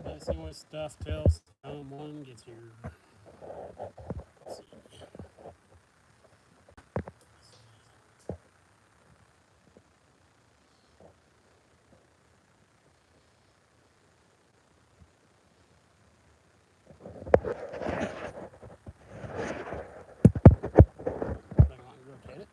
Messing with stuff till someone gets here. Let's see. If I want to rotate it.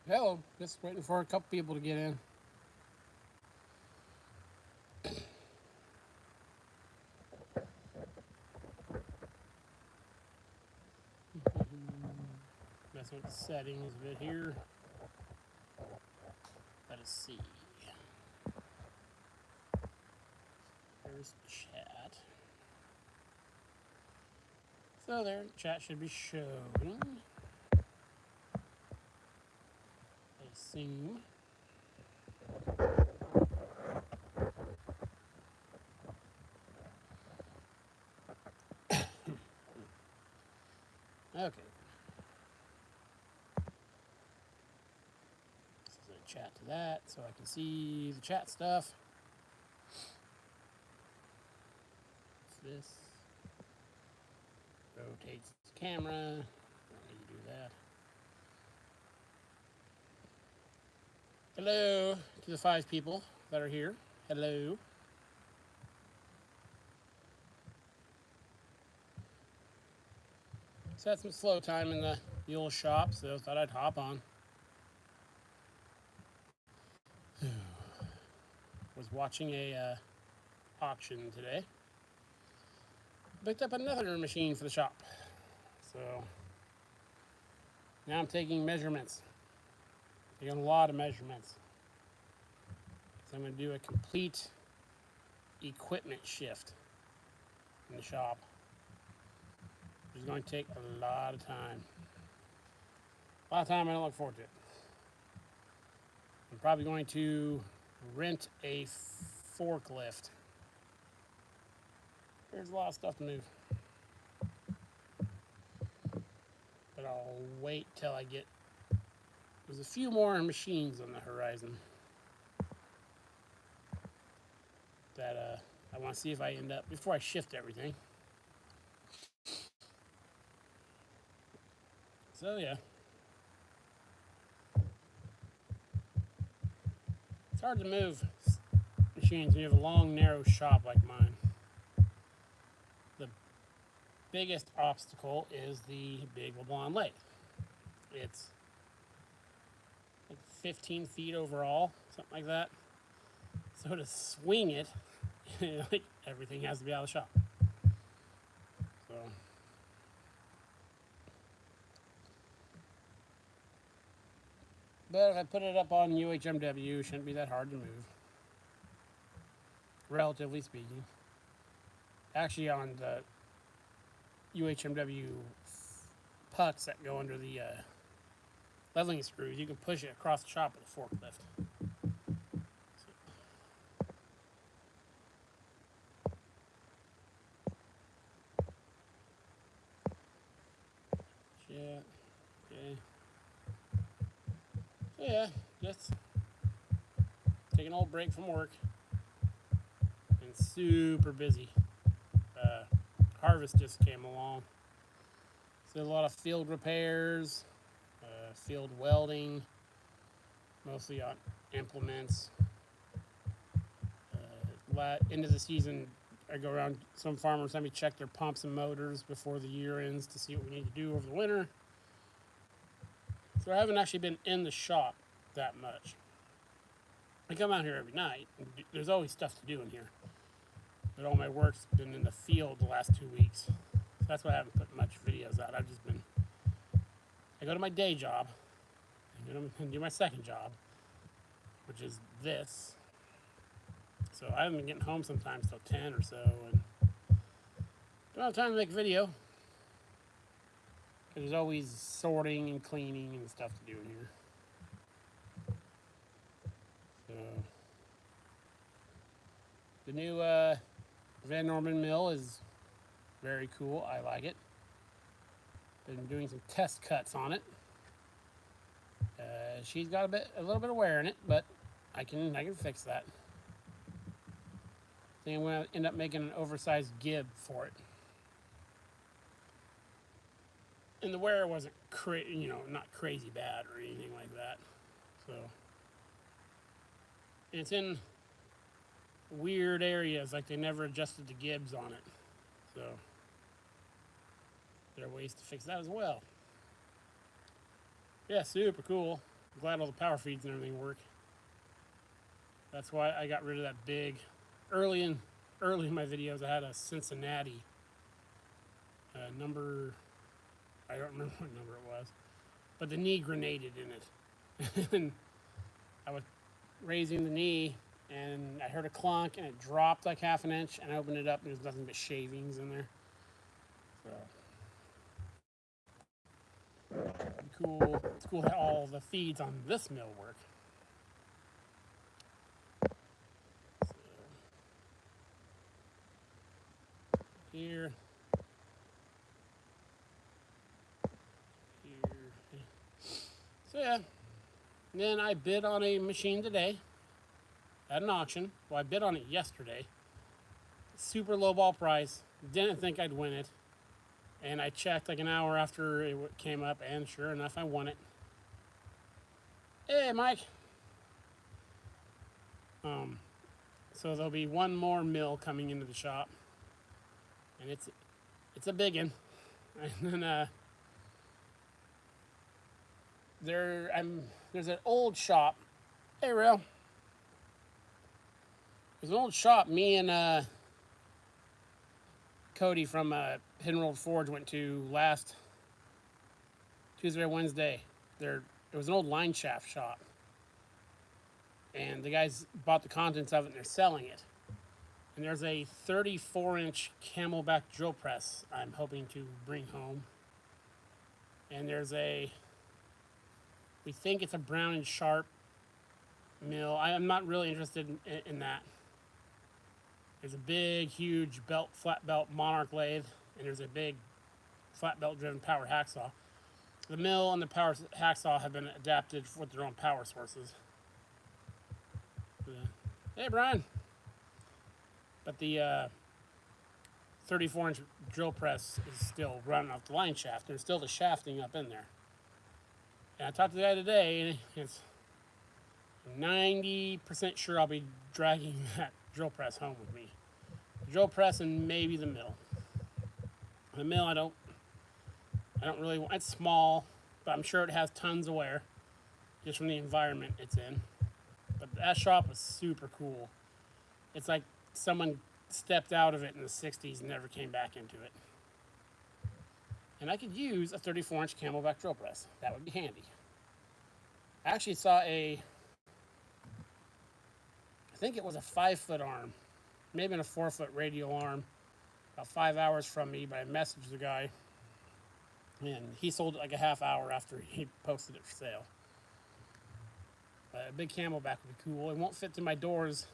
Hello, just waiting for a couple people to get in. Messing with the settings a bit here. Let us see. There's chat. So there, chat should be showing. I assume. Okay. This is a chat to that, so I can see the chat stuff. What's this? Rotates the camera. Don't need to do that. Hello to the 5 people that are here. Hello. So had some slow time in the old shop, so thought I'd hop on. Was watching a auction today. Picked up another machine for the shop. So now I'm taking measurements. Taking a lot of measurements. So I'm going to do a complete equipment shift in the shop. It's going to take a lot of time. A lot of time I don't look forward to it. I'm probably going to rent a forklift. There's a lot of stuff to move. But I'll wait till I get... There's a few more machines on the horizon that I want to see if I end up, before I shift everything. So yeah. It's hard to move machines when you have a long, narrow shop like mine. The biggest obstacle is the big LeBlanc lathe. It's like 15 feet overall, something like that. So to swing it, like everything has to be out of the shop. So but if I put it up on UHMW, it shouldn't be that hard to move, relatively speaking. Actually, on the UHMW pucks that go under the leveling screws, you can push it across the shop with a forklift. Yeah. Okay. So yeah, just take an old break from work. And super busy. Harvest just came along. So a lot of field repairs, field welding, mostly on implements. End of the season, I go around, some farmers let me check their pumps and motors before the year ends to see what we need to do over the winter. So I haven't actually been in the shop that much. I come out here every night, and there's always stuff to do in here. But all my work's been in the field the last 2 weeks. So that's why I haven't put much videos out. I've just been, I go to my day job, I do my second job, which is this. So I haven't been getting home sometimes till 10 or so, and don't have time to make a video. So I've been There's always sorting and cleaning and stuff to do in here. So the new Van Norman mill is very cool. I like it. Been doing some test cuts on it. She's got a little bit of wear in it, but I can fix that. I think I'm gonna end up making an oversized gib for it. And the wear wasn't not crazy bad or anything like that. So, and it's in weird areas, like they never adjusted the gibs on it. So there are ways to fix that as well. Yeah, super cool. I'm glad all the power feeds and everything work. That's why I got rid of that big. Early in my videos, I had a Cincinnati number. I don't remember what number it was, but the knee grenaded in it. And I was raising the knee, and I heard a clunk, and it dropped like half an inch, and I opened it up, and there's nothing but shavings in there. So, cool. It's cool how all the feeds on this mill work. So, here. So yeah, and then I bid on a machine today at an auction. Well, I bid on it yesterday. Super low ball price. Didn't think I'd win it. And I checked like an hour after it came up, and sure enough, I won it. Hey, Mike. So there'll be one more mill coming into the shop, and it's a big one. And then there's an old shop. Hey, Rail. There's an old shop me and Cody from Hidden World Forge went to last Tuesday or Wednesday. It was an old line shaft shop. And the guys bought the contents of it and they're selling it. And there's a 34-inch camelback drill press I'm hoping to bring home. And we think it's a Brown and Sharp mill. I'm not really interested in that. There's a big, huge flat belt Monarch lathe, and there's a big flat belt driven power hacksaw. The mill and the power hacksaw have been adapted with their own power sources. Hey, Brian. But the 34-inch drill press is still running off the line shaft. There's still the shafting up in there. And I talked to the guy today, and it's 90% sure I'll be dragging that drill press home with me. The drill press and maybe the mill. The mill I don't really want. It's small, but I'm sure it has tons of wear just from the environment it's in. But that shop was super cool. It's like someone stepped out of it in the 60s and never came back into it. And I could use a 34-inch camelback drill press. That would be handy. I actually saw I think it was a 5-foot arm, maybe a 4-foot radial arm, about 5 hours from me, but I messaged the guy, and he sold it like a half hour after he posted it for sale. A big camelback would be cool. It won't fit through my doors,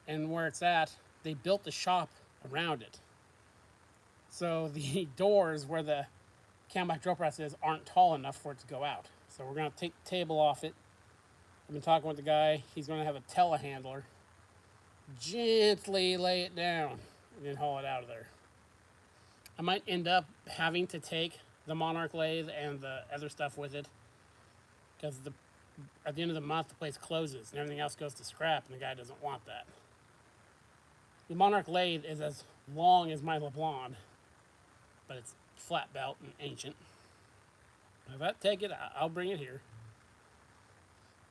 and where it's at, they built the shop around it. So the doors where the camelback drill press is aren't tall enough for it to go out. So we're going to take the table off it. I've been talking with the guy. He's going to have a telehandler gently lay it down and then haul it out of there. I might end up having to take the Monarch lathe and the other stuff with it, because at the end of the month the place closes and everything else goes to scrap, and the guy doesn't want that. The Monarch lathe is as long as my LeBlanc, but it's flat belt and ancient. If I take it, I'll bring it here.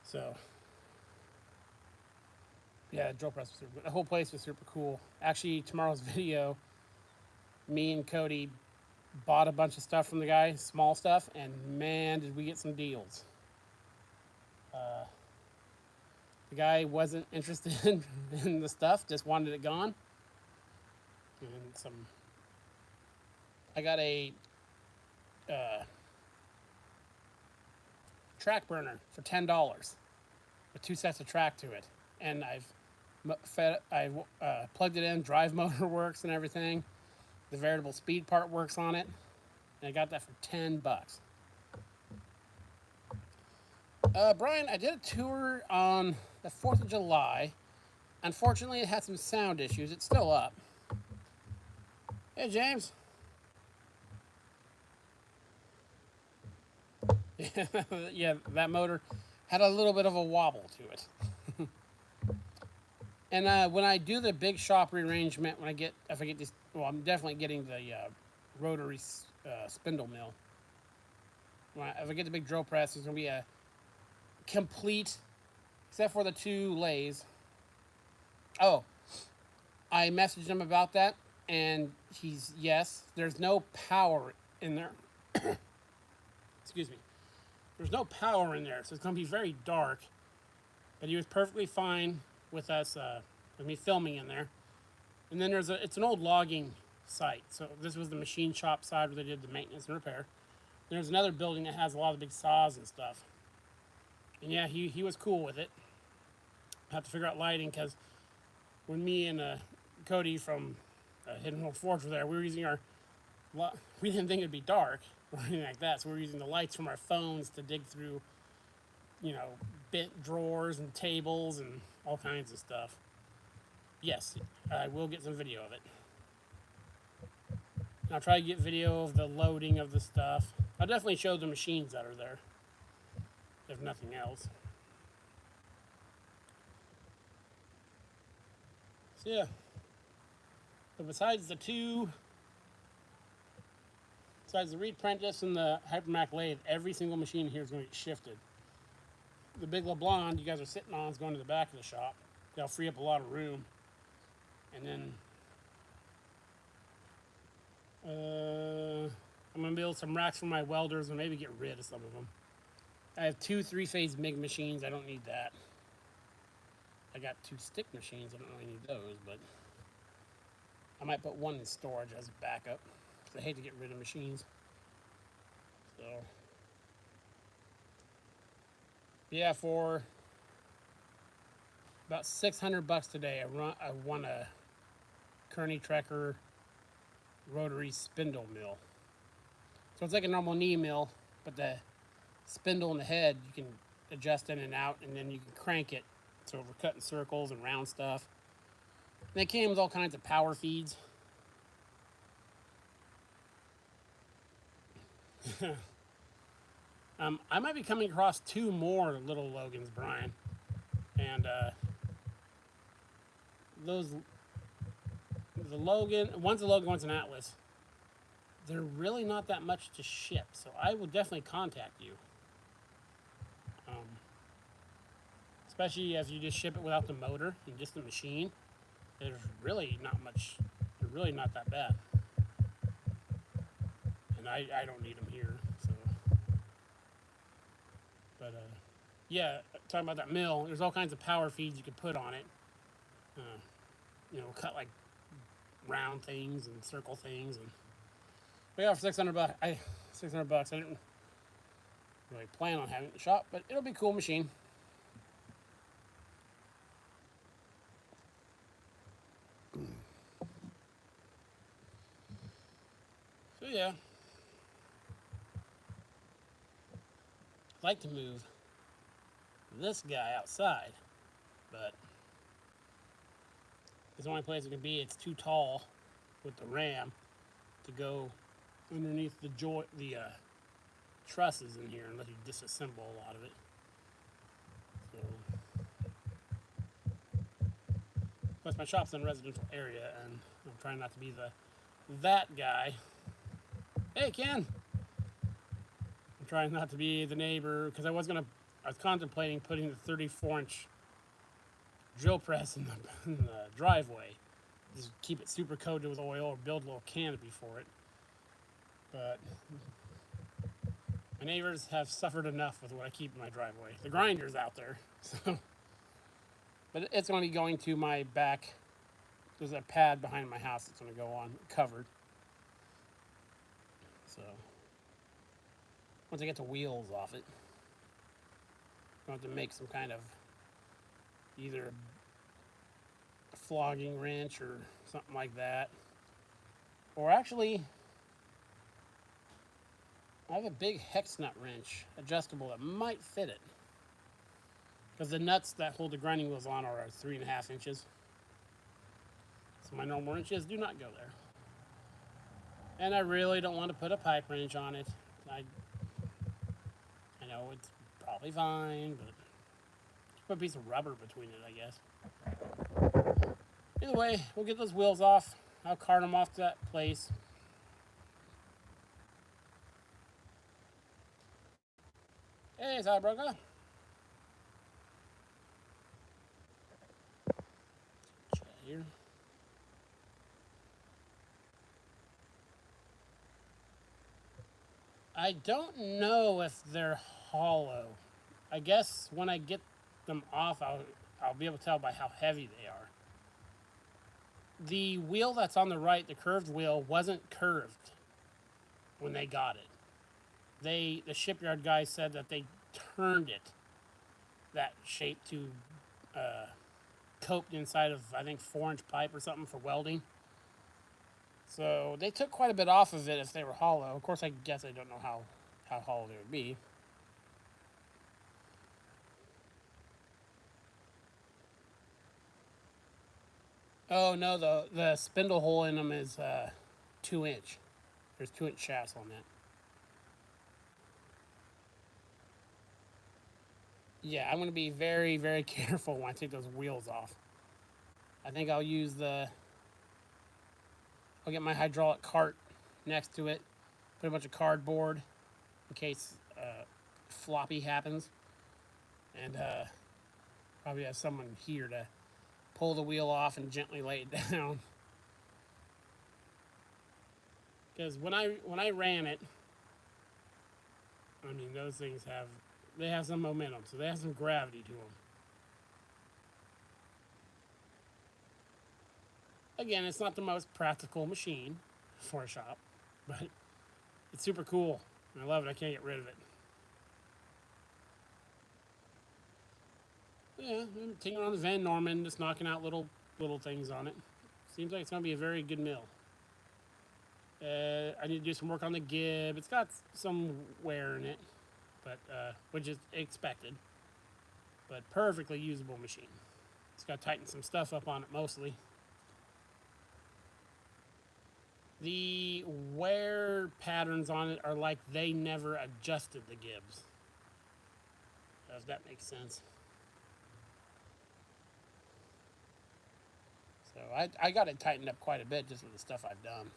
So, yeah, the drill press was super. The whole place was super cool. Actually, tomorrow's video, me and Cody bought a bunch of stuff from the guy, small stuff, and man, did we get some deals. The guy wasn't interested in the stuff, just wanted it gone. And I got a track burner for $10 with 2 sets of track to it, and I've plugged it in. Drive motor works and everything. The variable speed part works on it, and I got that for $10. Brian, I did a tour on the 4th of July. Unfortunately, it had some sound issues. It's still up. Hey, James. Yeah, that motor had a little bit of a wobble to it. And when I do the big shop rearrangement, if I get this, well, I'm definitely getting the rotary spindle mill. If I get the big drill press, there's going to be a complete, except for the 2 lathes. Oh, I messaged him about that, and yes, there's no power in there. Excuse me. There's no power in there, so it's going to be very dark. But he was perfectly fine with me filming in there. And then it's an old logging site. So this was the machine shop side where they did the maintenance and repair. There's another building that has a lot of big saws and stuff. And yeah, he was cool with it. I have to figure out lighting, because when me and Cody from Hidden Hole Forge were there, we didn't think it'd be dark or anything like that, so we were using the lights from our phones to dig through, bent drawers and tables and all kinds of stuff. Yes, I will get some video of it. I'll try to get video of the loading of the stuff. I'll definitely show the machines that are there, if nothing else. So yeah. But besides the Reed Prentice and the Hypermac lathe, every single machine here is going to get shifted. The big LeBlanc you guys are sitting on is going to the back of the shop. That'll free up a lot of room. And then I'm going to build some racks for my welders and maybe get rid of some of them. I have 2 3-phase MIG machines. I don't need that. I got 2 stick machines. I don't really need those, but I might put 1 in storage as a backup, because I hate to get rid of machines. So yeah, for about $600 today, I won a Kearney Trekker rotary spindle mill. So it's like a normal knee mill, but the spindle in the head you can adjust in and out, and then you can crank it so we're cutting circles and round stuff. And they came with all kinds of power feeds. I might be coming across 2 more little Logans, Brian. And one's a Logan, one's an Atlas. They're really not that much to ship, so I will definitely contact you. Especially if you just ship it without the motor and just the machine. There's really not much. They're really not that bad. And I don't need them here, so. But yeah, talking about that mill, there's all kinds of power feeds you could put on it. Cut like round things and circle things, and but yeah, for $600, I didn't really plan on having it in the shop, but it'll be a cool machine. So yeah, I'd like to move this guy outside, but it's the only place it can be. It's too tall with the ram to go underneath the trusses in here unless you disassemble a lot of it. So, plus my shop's in a residential area, and I'm trying not to be that guy. Hey, Ken. I'm trying not to be the neighbor, because I was contemplating putting the 34-inch drill press in the driveway. Just keep it super coated with oil or build a little canopy for it. But my neighbors have suffered enough with what I keep in my driveway. The grinder's out there. So. But it's going to be going to my back. There's a pad behind my house that's going to go on, covered. So once I get the wheels off it. I'm going to have to make some kind of either a flogging wrench or something like that. Or actually, I have a big hex nut wrench, adjustable, that might fit it. Because the nuts that hold the grinding wheels on are 3.5 inches. So my normal wrenches do not go there. And I really don't want to put a pipe wrench on it. I know it's probably fine, but just put a piece of rubber between it, I guess. Either way, we'll get those wheels off. I'll cart them off to that place. Hey, Cybroka. Chat here. I don't know if they're hollow. I guess when I get them off, I'll be able to tell by how heavy they are. The wheel that's on the right, the curved wheel, wasn't curved when they got it. The shipyard guy said that they turned it that shape to coped inside of, I think, 4-inch pipe or something for welding. So they took quite a bit off of it if they were hollow. Of course, I guess I don't know how hollow they would be. Oh no, the spindle hole in them is 2-inch. There's 2-inch shafts on that. Yeah, I'm going to be very, very careful when I take those wheels off. I think I'll get my hydraulic cart next to it, put a bunch of cardboard in case floppy happens, and probably have someone here to pull the wheel off and gently lay it down. Because when I ran it, I mean, those things have some momentum, so they have some gravity to them. Again, it's not the most practical machine for a shop, but it's super cool. I love it. I can't get rid of it. Yeah, I'm taking on the Van Norman, just knocking out little things on it. Seems like it's going to be a very good mill. I need to do some work on the gib. It's got some wear in it, but which is expected. But perfectly usable machine. It's got to tighten some stuff up on it mostly. The wear patterns on it are like they never adjusted the gibs. Does that make sense? So I got it tightened up quite a bit just with the stuff I've done.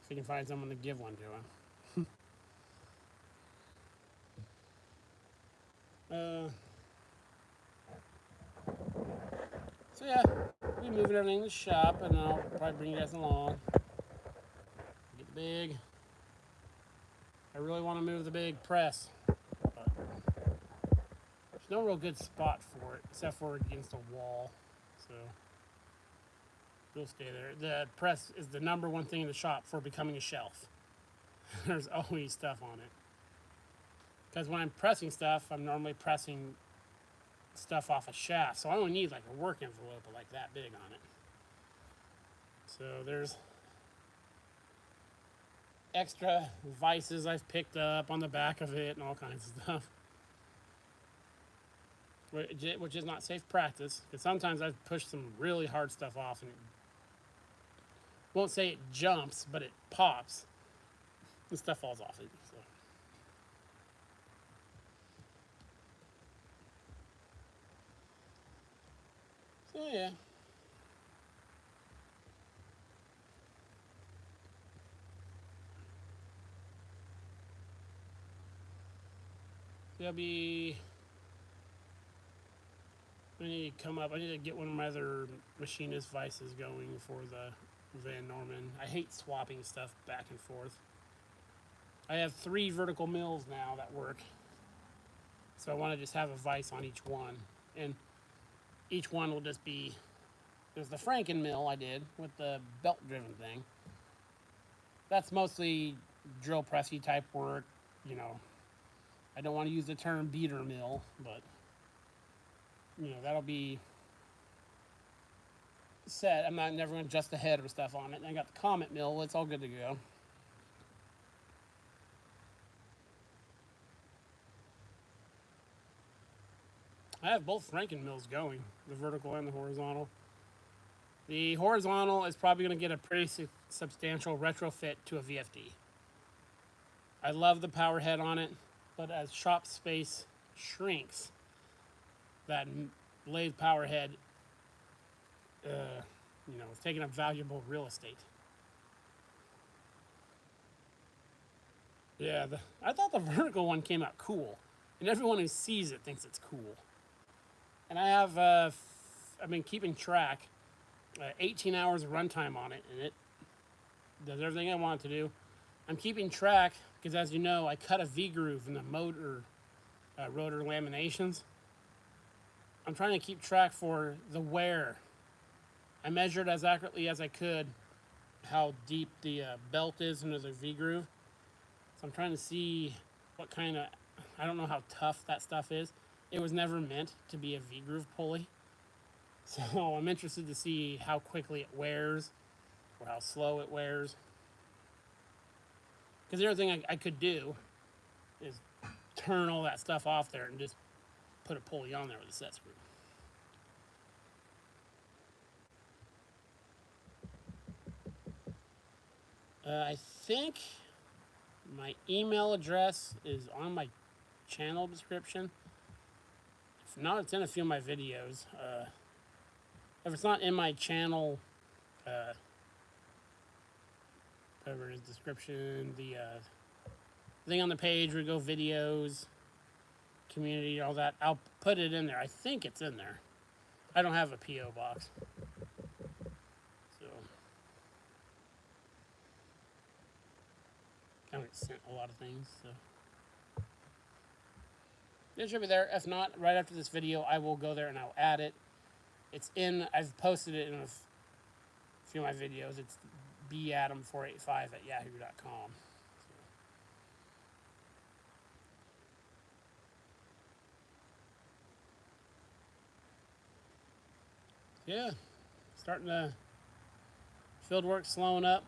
If you can find someone to give one to him. So yeah, we'll be moving everything in the shop, and I'll probably bring you guys along. Get the big. I really want to move the big press, but there's no real good spot for it except for against a wall. So we'll stay there. The press is the number one thing in the shop for becoming a shelf. There's always stuff on it. Because when I'm pressing stuff, I'm normally pressing stuff off a shaft, so I only need like a work envelope like that big on it. So there's extra vices I've picked up on the back of it and all kinds of stuff, which is not safe practice, because sometimes I've pushed some really hard stuff off and it won't say it jumps, but it pops and stuff falls off it. So yeah. There'll be. I need to come up. I need to get one of my other Machinist Vices going for the Van Norman. I hate swapping stuff back and forth. I have 3 vertical mills now that work. So I want to just have a vise on each one. And each one will just be there's the Franken mill I did with the belt-driven thing. That's mostly drill pressy type work. You know, I don't want to use the term beater mill, but you know that'll be set. I'm not never going to adjust the head or stuff on it. And I got the Comet mill. It's all good to go. I have both Franken mills going, the vertical and the horizontal. The horizontal is probably going to get a pretty substantial retrofit to a VFD. I love the power head on it, but as shop space shrinks, that lathe power head, you know, is taking up valuable real estate. Yeah, I thought the vertical one came out cool, and everyone who sees it thinks it's cool. And I have, I've been keeping track, 18 hours of runtime on it, and it does everything I want it to do. I'm keeping track because, as you know, I cut a V groove in the motor rotor laminations. I'm trying to keep track for the wear. I measured as accurately as I could how deep the belt is into the V groove. So I'm trying to see what kind of, I don't know how tough that stuff is. It was never meant to be a V groove pulley. So I'm interested to see how quickly it wears or how slow it wears. Because the other thing I could do is turn all that stuff off there and just put a pulley on there with a set screw. I think my email address is on my channel description. If not, it's in a few of my videos. If it's not in my channel, whatever it is, description, the thing on the page where we go videos, community, all that, I'll put it in there. I think it's in there. I don't have a P.O. box. So, I haven't sent a lot of things, so. It should be there. If not, right after this video, I will go there and I'll add it. It's in, I've posted it in a few of my videos. It's badam485@yahoo.com. Yeah, starting to, field work slowing up.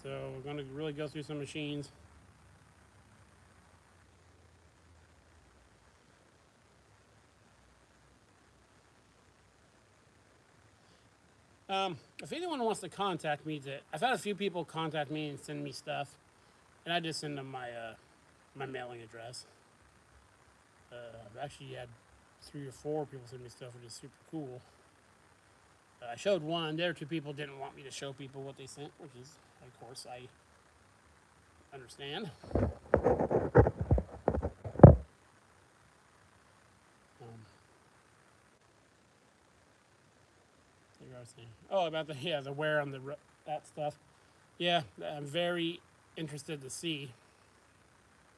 So we're going to really go through some machines. If anyone wants to contact me, I've had a few people contact me and send me stuff, and I just send them my my mailing address. I've actually had 3 or 4 people send me stuff, which is super cool. I showed one. The other 2 people didn't want me to show people what they sent, which is, of course, I understand. Oh, about the wear on that stuff. Yeah, I'm very interested to see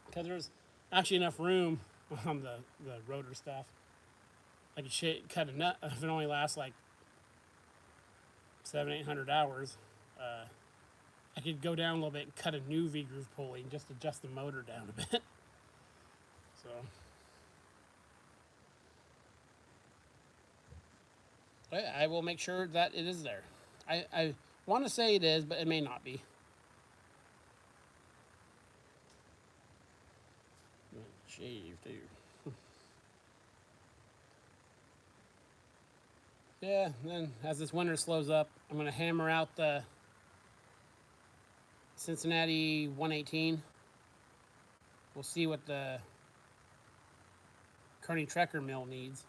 because there's actually enough room on the rotor stuff. I could cut a nut if it only lasts like 700-800 hours. I could go down a little bit and cut a new V groove pulley and just adjust the motor down a bit. So. I will make sure that it is there. I want to say it is, but it may not be. Shave too. Yeah, then as this winter slows up, I'm going to hammer out the Cincinnati 118. We'll see what the Kearney Trekker mill needs.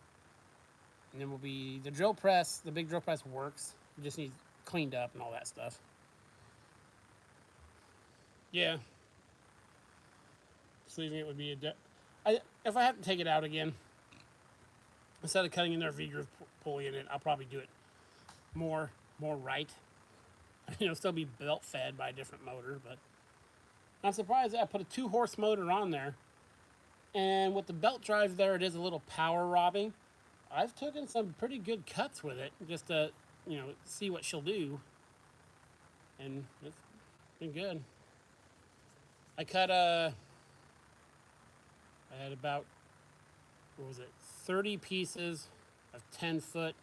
And then will be the drill press. The big drill press works. It just needs cleaned up and all that stuff. Yeah. Sleeving it would be if I have to take it out again, instead of cutting in their V groove pulley in it, I'll probably do it more right. You know, still be belt fed by a different motor, but I'm surprised that I put a 2-horse motor on there, and with the belt drive there, it is a little power robbing. I've taken some pretty good cuts with it, just to see what she'll do, and it's been good. I had about, what was it, 30 pieces of 10-foot,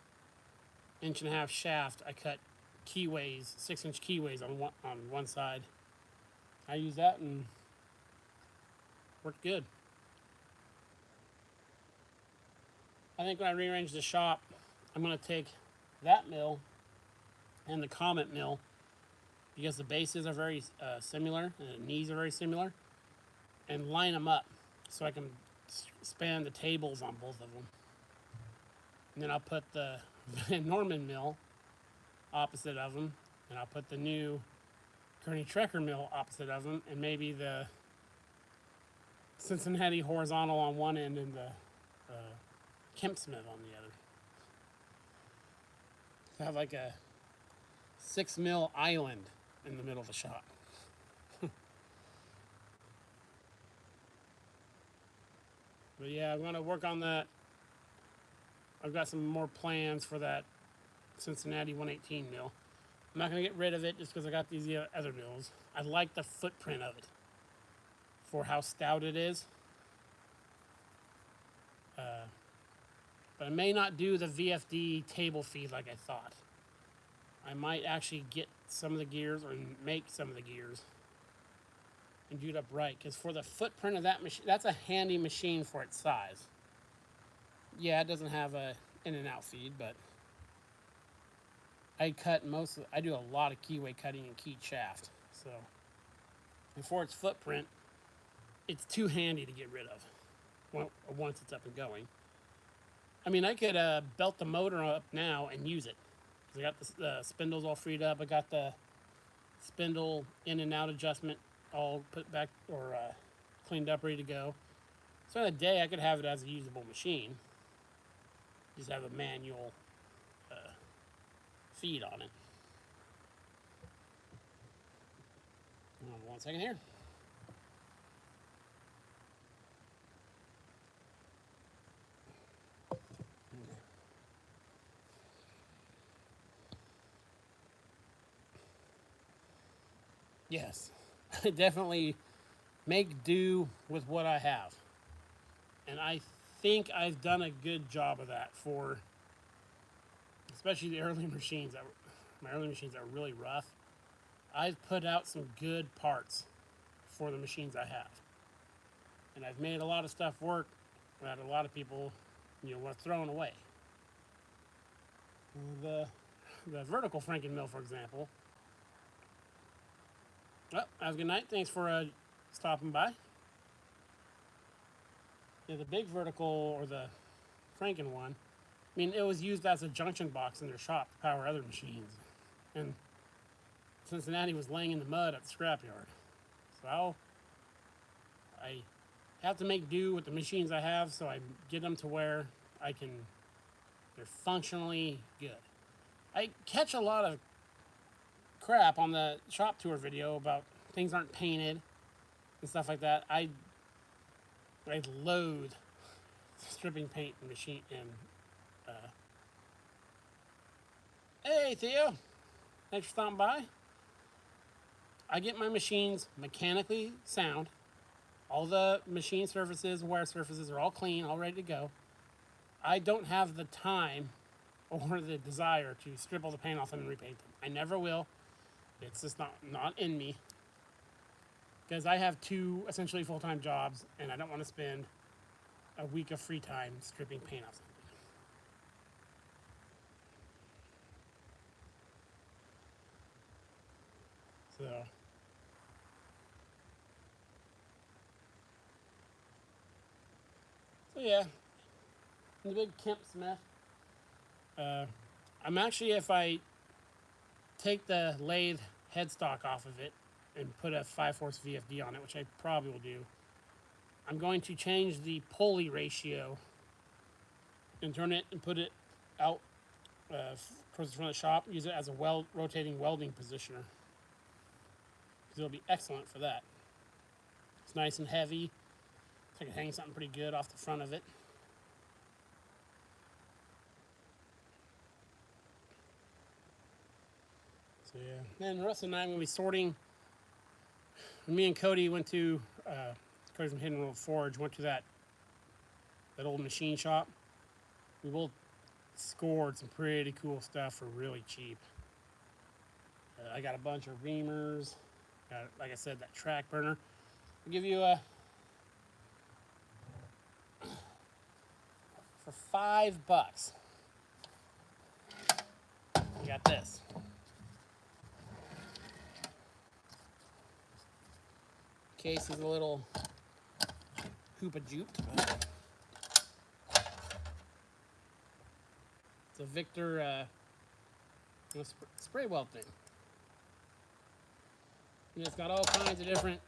inch and a half shaft. I cut keyways, 6-inch keyways on one side. I used that and worked good. I think when I rearrange the shop, I'm going to take that mill and the Comet mill, because the bases are very similar and the knees are very similar, and line them up so I can span the tables on both of them. And then I'll put the Van Norman mill opposite of them, and I'll put the new Kearney Trekker mill opposite of them, and maybe the Cincinnati horizontal on one end and the Kemp Smith on the other. So I have like a 6 mil island in the middle of the shop. But yeah, I'm going to work on that. I've got some more plans for that Cincinnati 118 mill. I'm not going to get rid of it just because I got these other mills. I like the footprint of it for how stout it is. But I may not do the VFD table feed like I thought. I might actually get some of the gears or make some of the gears and do it up right. Because for the footprint of that machine, that's a handy machine for its size. Yeah, it doesn't have a in and out feed, but I do a lot of keyway cutting and keyed shaft. So, and for its footprint, it's too handy to get rid of once it's up and going. I mean, I could belt the motor up now and use it. I got the spindles all freed up. I got the spindle in and out adjustment all put back or cleaned up, ready to go. So in a day, I could have it as a usable machine. Just have a manual feed on it. Hold on 1 second here. Yes, I definitely make do with what I have. And I think I've done a good job of that for, especially the early machines. My early machines are really rough. I've put out some good parts for the machines I have. And I've made a lot of stuff work that a lot of people, were throwing away. The vertical Franken mill, for example. Well, have a good night. Thanks for stopping by. Yeah, the big vertical, or the Franken one, I mean, it was used as a junction box in their shop to power other machines. And Cincinnati was laying in the mud at the scrapyard. So I have to make do with the machines I have, so I get them to where they're functionally good. I catch a lot of crap on the shop tour video about things aren't painted and stuff like that. I loathe stripping paint and machine and hey Theo, thanks for stopping by. I get my machines mechanically sound. All the machine surfaces and wear surfaces are all clean, all ready to go. I don't have the time or the desire to strip all the paint off them and repaint them. I never will. It's just not in me. Because I have 2 essentially full-time jobs, and I don't want to spend a week of free time stripping paint off something. So yeah, the big Kemp Smith. I'm actually, if I take the lathe headstock off of it and put a 5/4 VFD on it, which I probably will do, I'm going to change the pulley ratio and turn it and put it out towards the front of the shop, use it as a rotating welding positioner. Because it'll be excellent for that. It's nice and heavy. So I can hang something pretty good off the front of it. So yeah. Then the rest of the night when we sorting, when me and Cody went to Cody from Hidden World Forge, went to that old machine shop. We both scored some pretty cool stuff for really cheap. I got a bunch of reamers. Got, like I said, that track burner. I'll give you a for $5. You got this. Case is a little hoopa jooped. It's a Victor spray weld thing. And it's got all kinds of different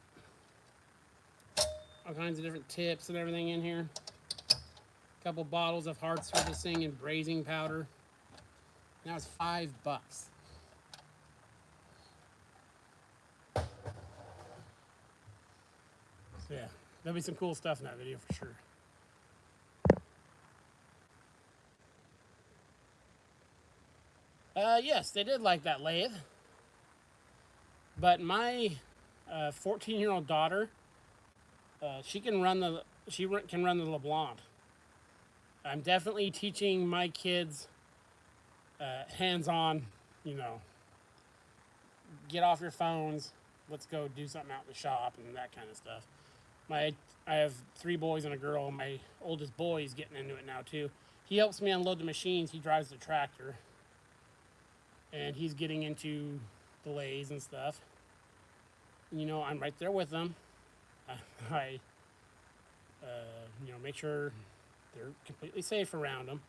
tips and everything in here. A couple bottles of hard surfacing and brazing powder. Now it's $5. So yeah, there'll be some cool stuff in that video for sure. Yes, they did like that lathe. But my 14-year-old daughter, she can run the LeBlanc. I'm definitely teaching my kids hands-on, get off your phones, let's go do something out in the shop and that kind of stuff. I have 3 boys and a girl. My oldest boy is getting into it now too. He helps me unload the machines. He drives the tractor. And he's getting into the lathes and stuff. I'm right there with them. I make sure they're completely safe around them.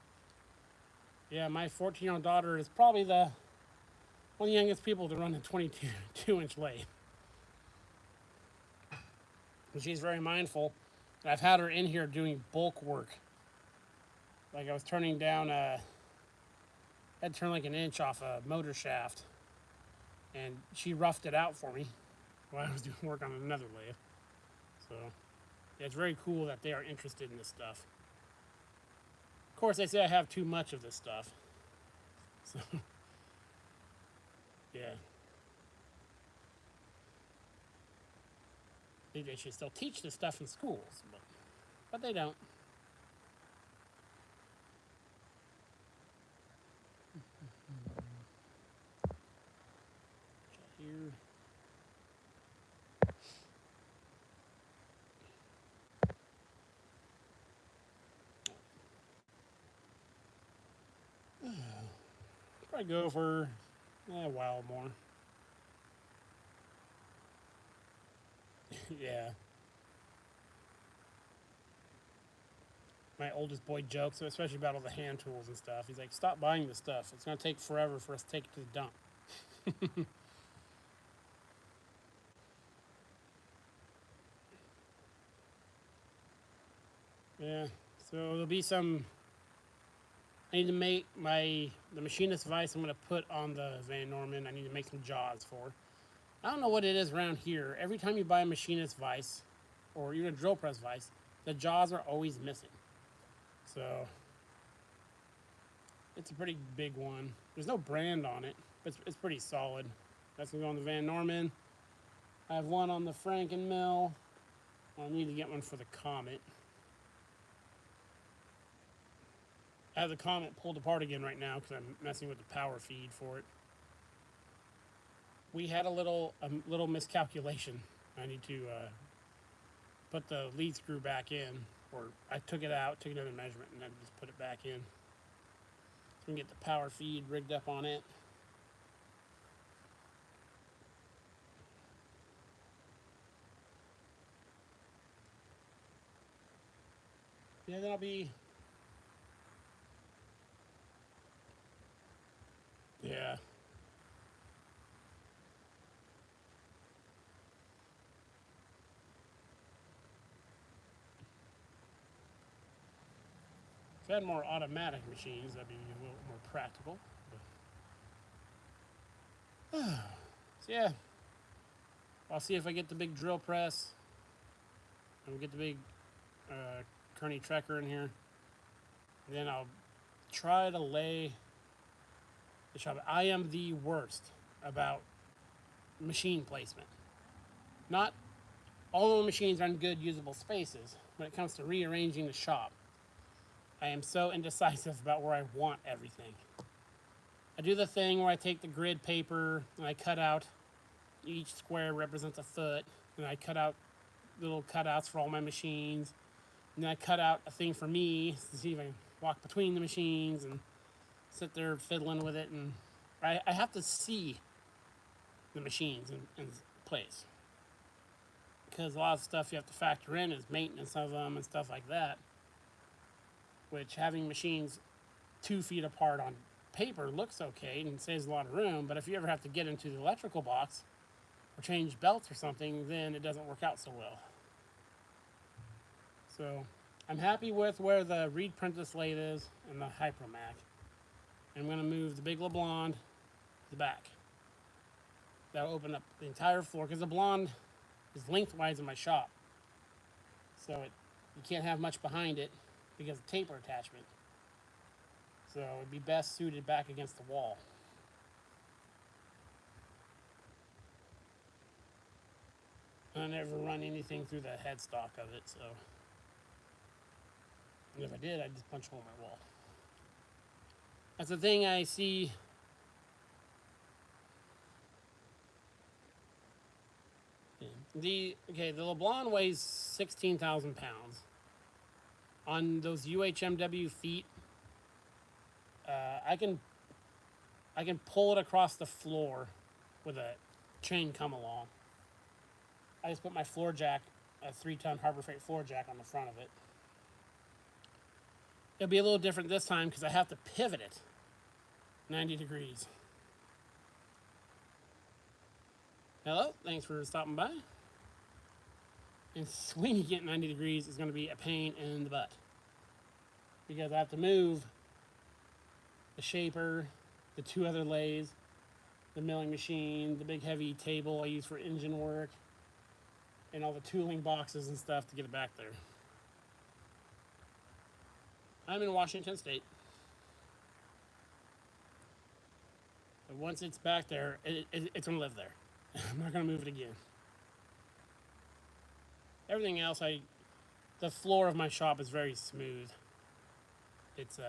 Yeah, my 14-year-old daughter is probably one of the youngest people to run a 22-inch lathe. And she's very mindful. I've had her in here doing bulk work. Like I was turning down I had to turn like an inch off a motor shaft. And she roughed it out for me while I was doing work on another lathe. So yeah, it's very cool that they are interested in this stuff. Of course, they say I have too much of this stuff. So yeah. I think they should still teach this stuff in schools, but they don't. Here. Probably go for a while more. Yeah. My oldest boy jokes, especially about all the hand tools and stuff. He's like, stop buying this stuff. It's going to take forever for us to take it to the dump. Yeah, so there'll be some. I need to make the Machinist Vice I'm going to put on the Van Norman. I need to make some jaws for. I don't know what it is around here. Every time you buy a Machinist Vice, or even a drill press Vice, the jaws are always missing. So it's a pretty big one. There's no brand on it, but it's pretty solid. That's going to go on the Van Norman. I have one on the Franken Mill. I need to get one for the Comet. I have the Comet pulled apart again right now because I'm messing with the power feed for it. We had a little miscalculation. I need to put the lead screw back in, or I took it out, took another measurement, and then just put it back in. So we can get the power feed rigged up on it. Yeah, then I'll be. Yeah. If I had more automatic machines, that'd be a little more practical. So yeah, I'll see if I get the big drill press. And we'll get the big Kearney Trekker in here. And then I'll try to lay the shop. I am the worst about machine placement. Not all the machines are in good usable spaces when it comes to rearranging the shop. I am so indecisive about where I want everything. I do the thing where I take the grid paper and I cut out, each square represents a foot, and I cut out little cutouts for all my machines. And then I cut out a thing for me to see if I can walk between the machines and sit there fiddling with it. And I have to see the machines in place. Because a lot of stuff you have to factor in is maintenance of them and stuff like that. Which having machines 2 feet apart on paper looks okay and saves a lot of room. But if you ever have to get into the electrical box or change belts or something, then it doesn't work out so well. So I'm happy with where the Reed Prentice lathe is and the Hypromac. I'm going to move the big LeBlond to the back. That'll open up the entire floor because the blonde is lengthwise in my shop. So you can't have much behind it because of taper attachment. So it'd be best suited back against the wall. I never run anything through the headstock of it, so. And if I did, I'd just punch a hole in my wall. That's the thing I see. The LeBlond weighs 16,000 pounds. On those UHMW feet, I can pull it across the floor with a chain come along. I just put my floor jack, a 3-ton Harbor Freight floor jack on the front of it. It'll be a little different this time because I have to pivot it 90 degrees. Hello, thanks for stopping by. And swinging it 90 degrees is going to be a pain in the butt because I have to move the shaper, the 2 other lathes, the milling machine, the big heavy table I use for engine work, and all the tooling boxes and stuff to get it back there. I'm in Washington State. But once it's back there, it's going to live there. I'm not going to move it again. Everything else, the floor of my shop is very smooth. It's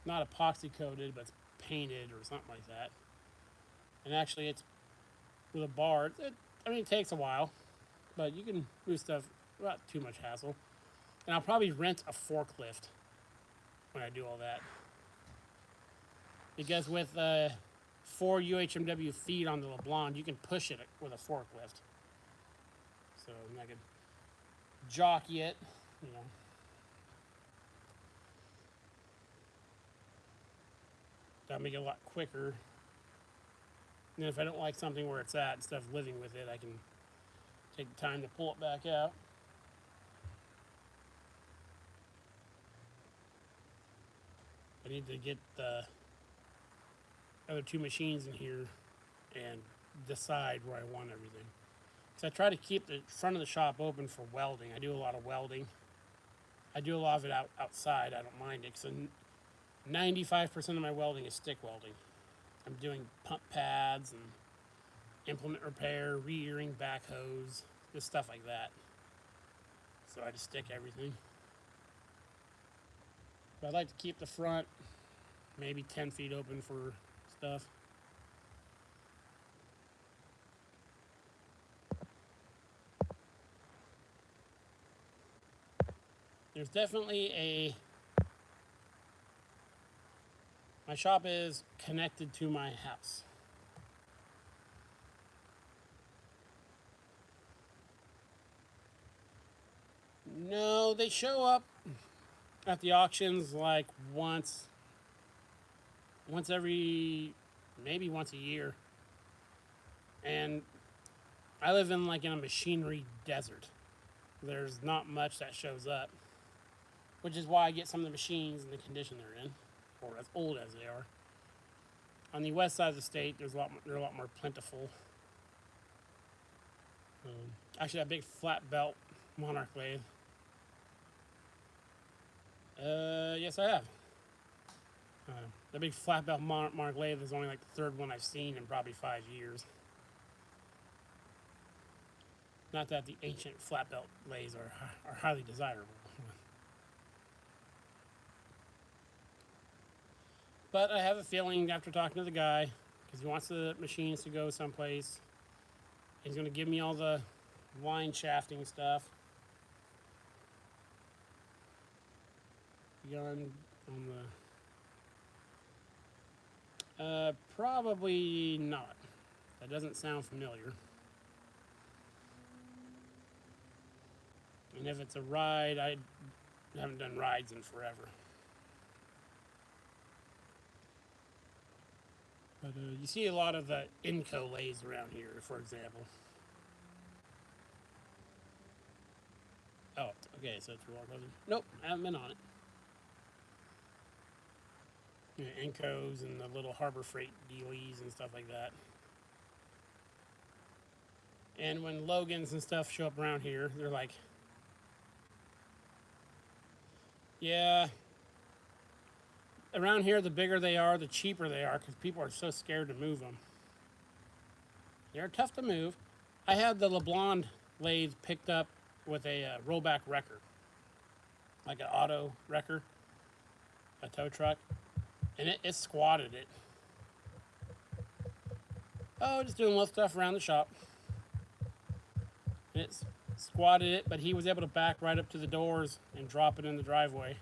not epoxy coated, but it's painted or something like that. And actually, it's with a bar. It takes a while, but you can move stuff without too much hassle. And I'll probably rent a forklift when I do all that. Because with 4 UHMW feet on the LeBlond, you can push it with a forklift. So I can jockey it, That'll make it a lot quicker. And if I don't like something where it's at, instead of living with it, I can take the time to pull it back out. I need to get the other 2 machines in here and decide where I want everything. So I try to keep the front of the shop open for welding. I do a lot of welding. I do a lot of it outside. I don't mind it because 95% of my welding is stick welding. I'm doing pump pads and implement repair, re-earing backhoes, just stuff like that. So I just stick everything. But I'd like to keep the front maybe 10 feet open for stuff. There's definitely my shop is connected to my house. No, they show up at the auctions like once maybe once a year. And I live in a machinery desert. There's not much that shows up, which is why I get some of the machines in the condition they're in, or as old as they are. On the west side of the state, they're a lot more plentiful. Actually, that big flat belt Monarch lathe. Yes, I have. The big flat belt mark lathe is only like the third one I've seen in probably 5 years. Not that the ancient flat belt lathes are highly desirable. But I have a feeling after talking to the guy, because he wants the machines to go someplace, he's going to give me all the line shafting stuff. Gun on the... probably not. That doesn't sound familiar. And if it's a ride, I haven't done rides in forever. But you see a lot of the Inco lathes around here, for example. Oh, okay, so it's roller coaster. Nope, I haven't been on it. You know, Incos and the little Harbor Freight dealies and stuff like that. And when Logans and stuff show up around here, they're like, yeah, around here, the bigger they are, the cheaper they are, because people are so scared to move them. They're tough to move. I had the LeBlanc lathe picked up with a rollback wrecker, like an auto wrecker, a tow truck, and it squatted it. Oh, just doing little stuff around the shop. And it squatted it, but he was able to back right up to the doors and drop it in the driveway.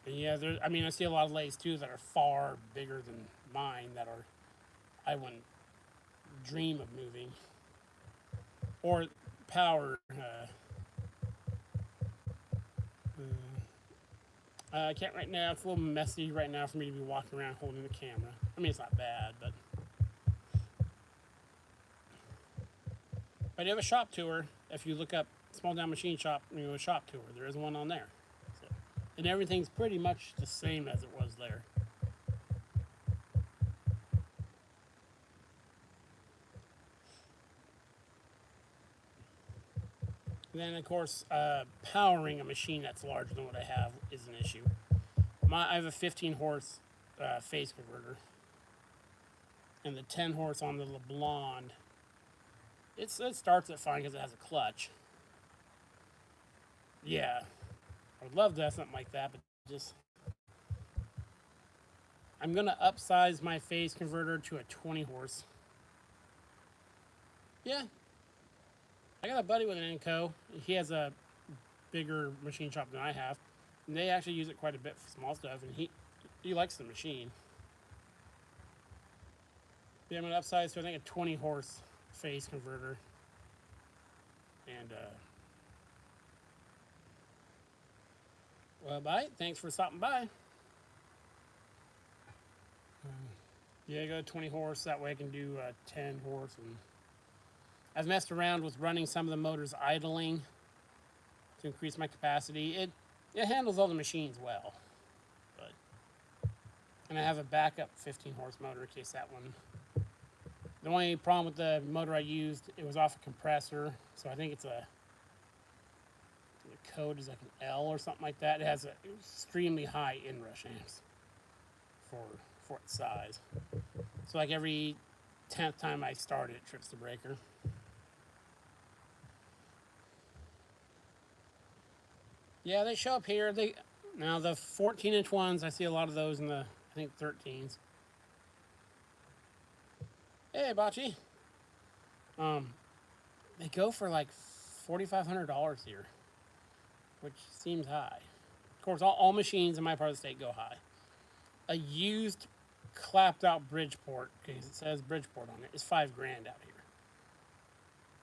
And yeah, I mean, I see a lot of lathes too that are far bigger than mine that I wouldn't dream of moving. Or power. I can't right now. It's a little messy right now for me to be walking around holding the camera. I mean, it's not bad, but I do have a shop tour. If you look up Small Down Machine Shop, shop tour, there is one on there. So, and everything's pretty much the same as it was there. And then, of course, powering a machine that's larger than what I have is an issue. I have a 15 horse phase converter, and the 10 horse on the LeBlanc. It starts it fine because it has a clutch. Yeah, I would love to have something like that, but just I'm gonna upsize my phase converter to a 20 horse. Yeah, I got a buddy with an Inco. He has a bigger machine shop than I have, and they actually use it quite a bit for small stuff, and he likes the machine. Yeah, I'm gonna upsize to I think a 20 horse phase converter, and well, bye. Thanks for stopping by. Yeah, go 20 horse. That way I can do 10 horse. And I've messed around with running some of the motors idling to increase my capacity. It handles all the machines well, and I have a backup 15 horse motor in case that one. The only problem with the motor I used, it was off a compressor, so I think it's the code is like an L or something like that. It has an extremely high inrush amps for its size. So like every 10th time I start it, it trips the breaker. Yeah, they show up here. Now the 14-inch ones, I see a lot of those in the, I think, 13s. Hey, Bocce. They go for like $4,500 here, which seems high. Of course, all machines in my part of the state go high. A used, clapped out Bridgeport, because it says Bridgeport on it, is $5,000 out here.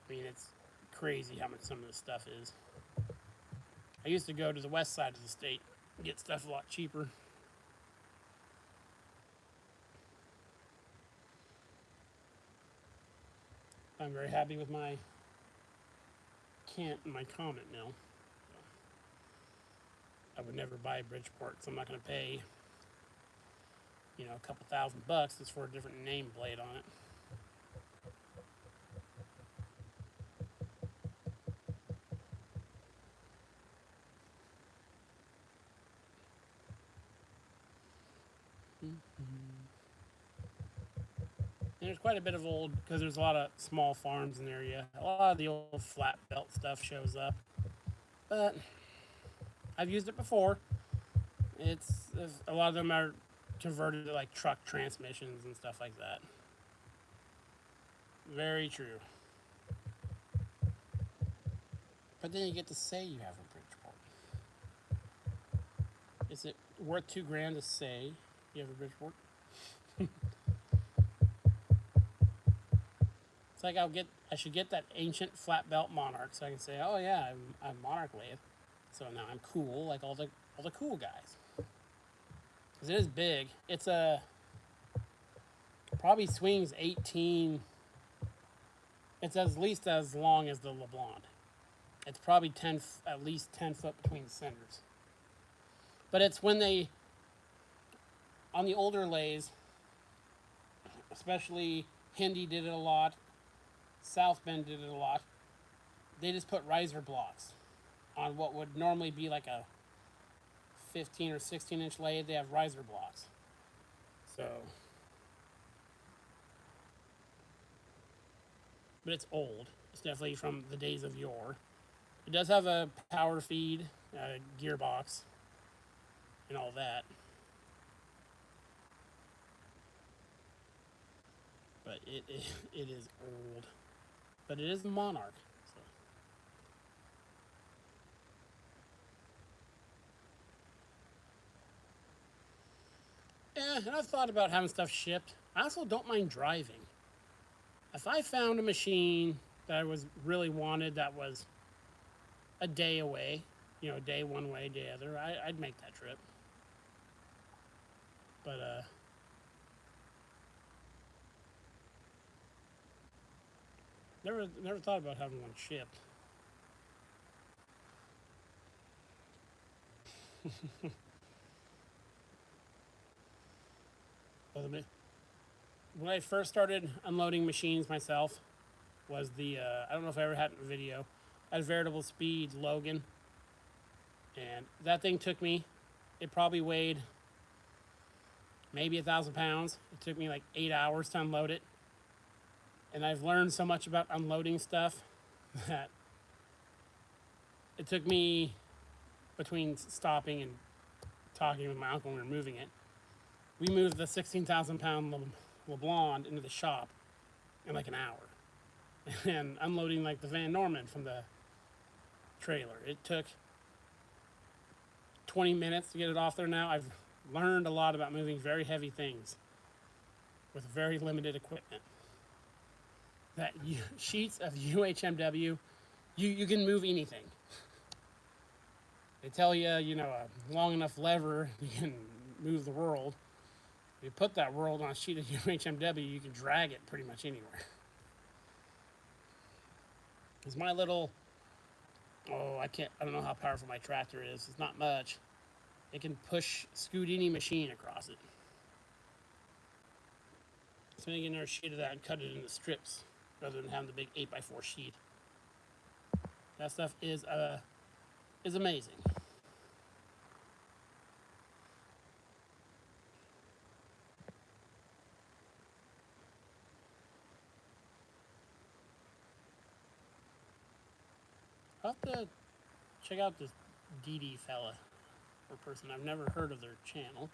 I mean, it's crazy how much some of this stuff is. I used to go to the west side of the state and get stuff a lot cheaper. I'm very happy with my Comet mill. I would never buy a Bridgeport, so I'm not going to pay, a couple $1,000 just for a different nameplate on it. And there's quite a bit of old, because there's a lot of small farms in the area. A lot of the old flat belt stuff shows up. But I've used it before. It's a lot of them are converted to like truck transmissions and stuff like that. Very true. But then you get to say you have a Bridgeport. Is it worth $2,000 to say you have a Bridgeport? It's like I should get that ancient flat belt Monarch so I can say, oh yeah, I'm Monarch lathe. So now I'm cool like all the cool guys. Because it is big. It's probably swings 18. It's at least as long as the LeBlanc. It's probably at least 10 foot between the centers. But it's when on the older lathes, especially Hindi did it a lot, South Bend did it a lot, they just put riser blocks on what would normally be like a 15 or 16 inch lathe. They have riser blocks. So, but it's old. It's definitely from the days of yore. It does have a power feed, gearbox, and all that. But it is old. But it is the Monarch. So. Yeah, and I've thought about having stuff shipped. I also don't mind driving. If I found a machine that I was really wanted that was a day away, a day one way, day other, I'd make that trip. But never thought about having one shipped. When I first started unloading machines myself, was I don't know if I ever had it in a video. I had a variable speed Logan, and that thing took me. It probably weighed maybe 1,000 pounds. It took me like 8 hours to unload it. And I've learned so much about unloading stuff that it took me, between stopping and talking with my uncle when we were moving it, we moved the 16,000 pound LeBlanc into the shop in like an hour. And unloading like the Van Norman from the trailer. It took 20 minutes to get it off there now. I've learned a lot about moving very heavy things with very limited equipment. That sheets of UHMW, you can move anything. They tell you, a long enough lever, you can move the world. If you put that world on a sheet of UHMW, you can drag it pretty much anywhere. Because my little, I don't know how powerful my tractor is. It's not much. It can scoot any machine across it. So you get another sheet of that and cut it into strips rather than having the big 8x4 sheet. That stuff is amazing. I'll have to check out this DD fella or person. I've never heard of their channel.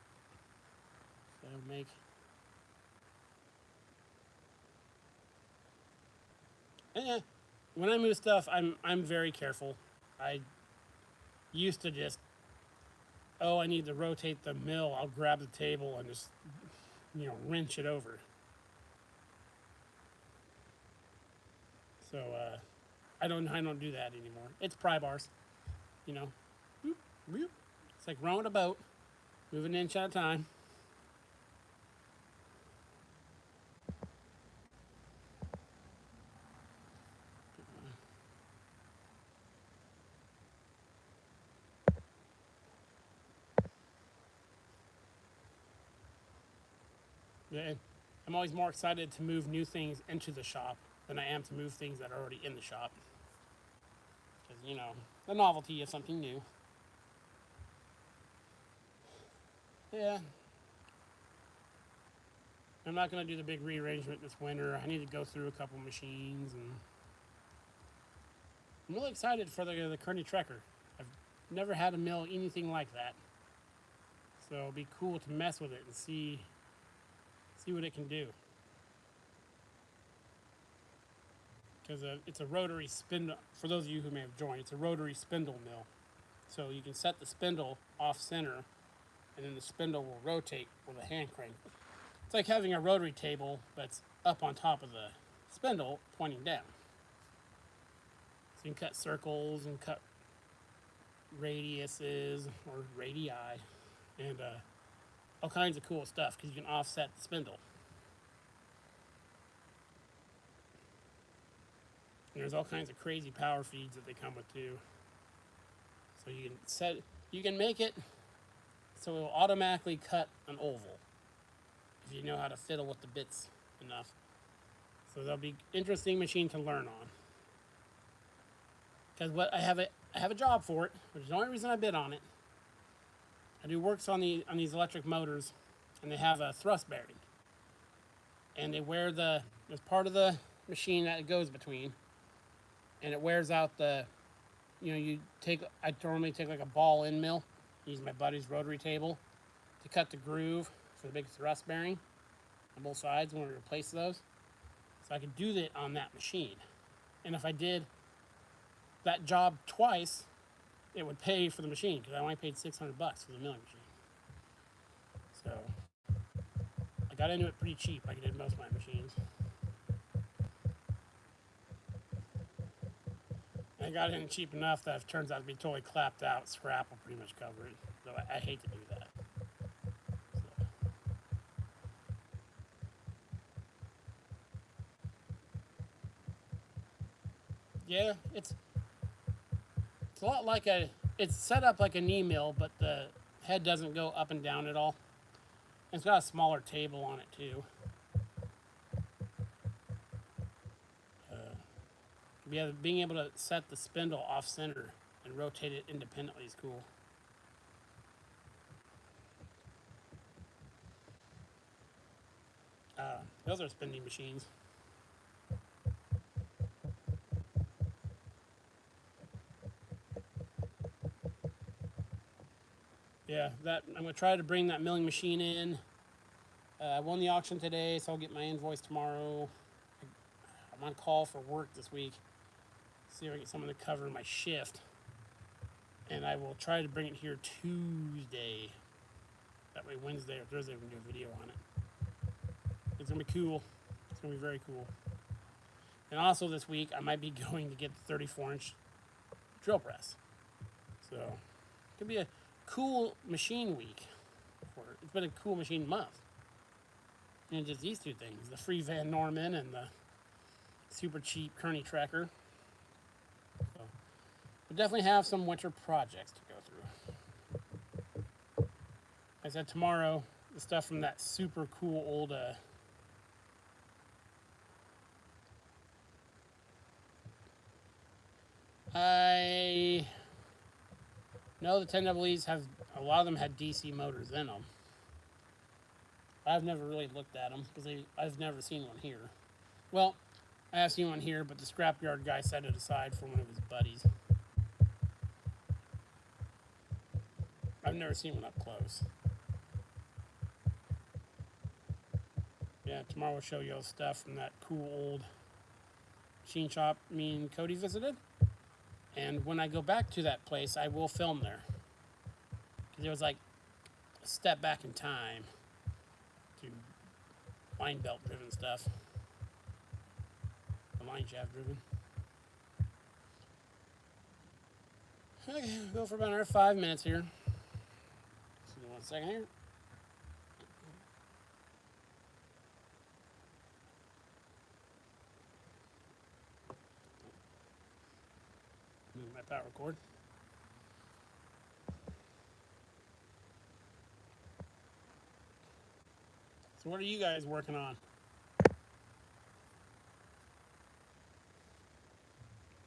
So yeah, when I move stuff, I'm very careful. I used to just, I need to rotate the mill. I'll grab the table and just, wrench it over. So I don't do that anymore. It's pry bars, boop, boop. It's like rowing a boat, moving an inch at a time. Yeah, I'm always more excited to move new things into the shop than I am to move things that are already in the shop. Because, the novelty of something new. Yeah. I'm not going to do the big rearrangement this winter. I need to go through a couple machines, and I'm really excited for the Kearney Trekker. I've never had a mill anything like that, so it'll be cool to mess with it and see what it can do. Because it's a rotary spindle. For those of you who may have joined, it's a rotary spindle mill. So you can set the spindle off center, and then the spindle will rotate with a hand crank. It's like having a rotary table that's up on top of the spindle pointing down. So you can cut circles and cut radiuses or radii and all kinds of cool stuff because you can offset the spindle. And there's all kinds of crazy power feeds that they come with too. So you can make it so it will automatically cut an oval if you know how to fiddle with the bits enough. So that'll be interesting machine to learn on. Because I have a job for it, which is the only reason I bid on it. I do works on these electric motors, and they have a thrust bearing, and they wear there's part of the machine that it goes between, and it wears out I normally take like a ball end mill, use my buddy's rotary table to cut the groove for the big thrust bearing on both sides when we replace those. So I could do that on that machine. And if I did that job twice, it would pay for the machine because I only paid $600 for the milling machine. So I got into it pretty cheap like I did most of my machines. I got in cheap enough that if it turns out to be totally clapped out, scrap will pretty much cover it. So I hate to do that. So. Yeah, it's a lot like it's set up like a knee mill, but the head doesn't go up and down at all. And it's got a smaller table on it too. Yeah, being able to set the spindle off center and rotate it independently is cool. Those are spinding machines. Yeah, I'm going to try to bring that milling machine in. I won the auction today, so I'll get my invoice tomorrow. I'm on call for work this week. See if I get someone to cover my shift. And I will try to bring it here Tuesday. That way Wednesday or Thursday we can do a video on it. It's going to be cool. It's going to be very cool. And also this week I might be going to get the 34-inch drill press. So it could be a cool machine week. It's been a cool machine month. And just these two things, the free Van Norman and the super cheap Kearney Trekker. So we'll definitely have some winter projects to go through. Like I said, tomorrow, the stuff from that super cool old I know the 10EEs have, a lot of them had DC motors in them. I've never really looked at them because I've never seen one here. Well, I have seen one here, but the scrapyard guy set it aside for one of his buddies. I've never seen one up close. Yeah, tomorrow we'll show you all stuff from that cool old machine shop me and Cody visited. And when I go back to that place, I will film there. Because it was like a step back in time to line belt driven stuff. The line shaft driven. Okay, we'll go for about another 5 minutes here. Just give me 1 second here. Move my power cord. So what are you guys working on?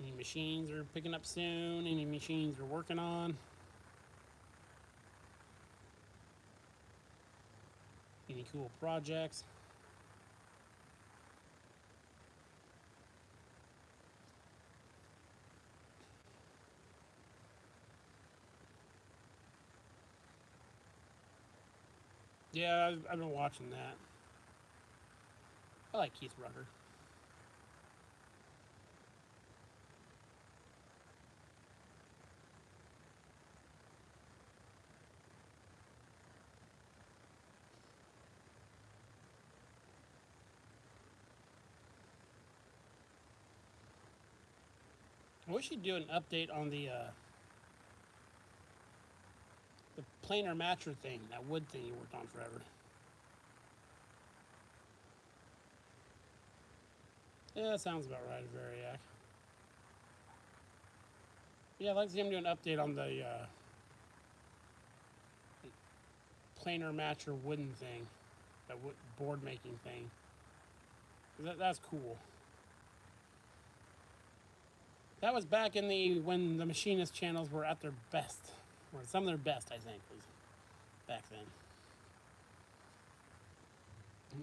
Any machines are picking up soon? Any machines you're working on? Any cool projects? Yeah, I've been watching that. I like Keith Rucker. I wish he'd do an update on the planer matcher thing, that wood thing he worked on forever. Yeah, that sounds about right, Variac. Yeah, I'd like to see him do an update on the planer matcher wooden thing, that board making thing. That's cool. That was back in the when the Machinist channels were at their best, or some of their best, I think, was back then.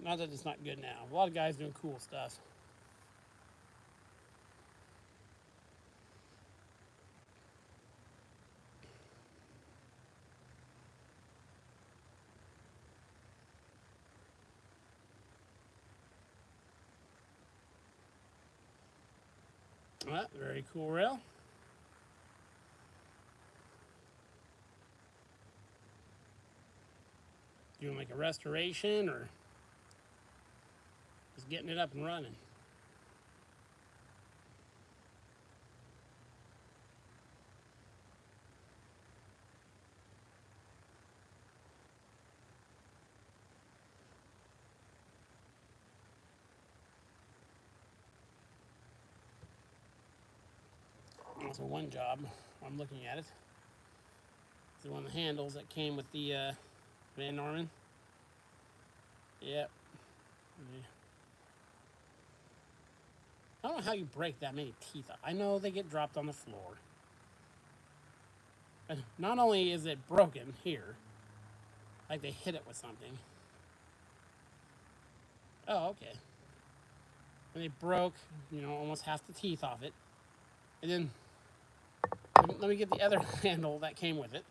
Not that it's not good now. A lot of guys doing cool stuff. Well, very cool rail. Doing like a restoration or just getting it up and running. Also, one job, I'm looking at it. It's one of the handles that came with the Van Norman. Yep. I don't know how you break that many teeth. I know they get dropped on the floor. And not only is it broken here, like they hit it with something. Oh, okay. And they broke, almost half the teeth off it. And then, let me get the other handle that came with it.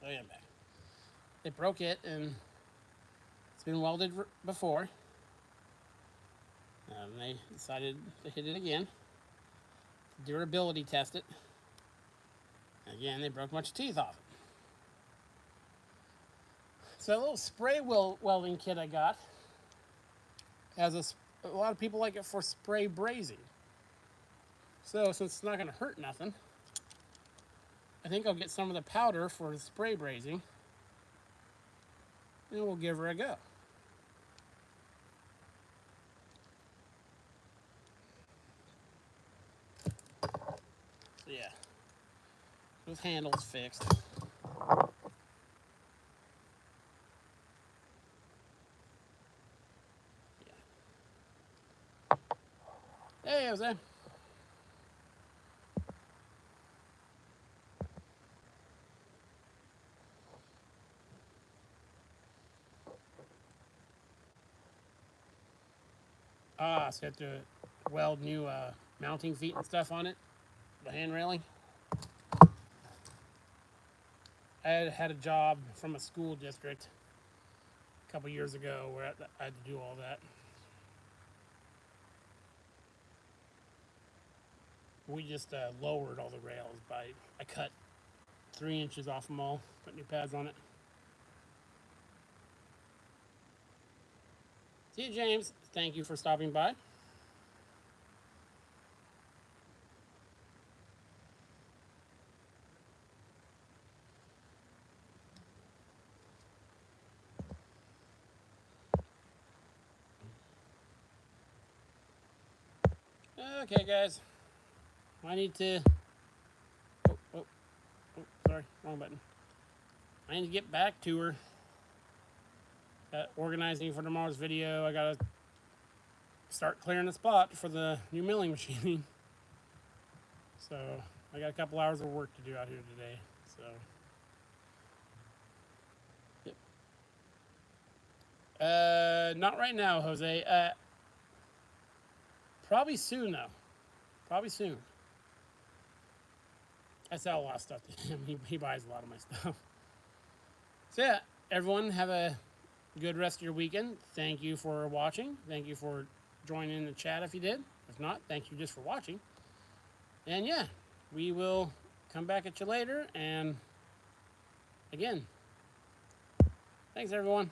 Oh yeah, back. They broke it, and it's been welded before. And they decided to hit it again, durability test it. And again, they broke a bunch of teeth off it. So that little spray welding kit I got has a lot of people like it for spray brazing. So since it's not going to hurt nothing, I think I'll get some of the powder for the spray brazing, and we'll give her a go. So yeah, those handles fixed. Yeah. Hey, Jose. So you have to weld new mounting feet and stuff on it, the hand railing. I had a job from a school district a couple years ago where I had to do all that. We just lowered all the rails I cut 3 inches off them all, put new pads on it. See you, James. Thank you for stopping by. Okay, guys. I need to... Oh, sorry, wrong button. I need to get back to her. Organizing for tomorrow's video. I gotta start clearing the spot for the new milling machine. So I got a couple hours of work to do out here today. So not right now, Jose. Probably soon though. Probably soon. I sell a lot of stuff to him. He buys a lot of my stuff. So yeah, everyone have a good rest of your weekend. Thank you for watching. Thank you for joining in the chat if you did. If not, thank you just for watching. And yeah, we will come back at you later. And again, thanks everyone.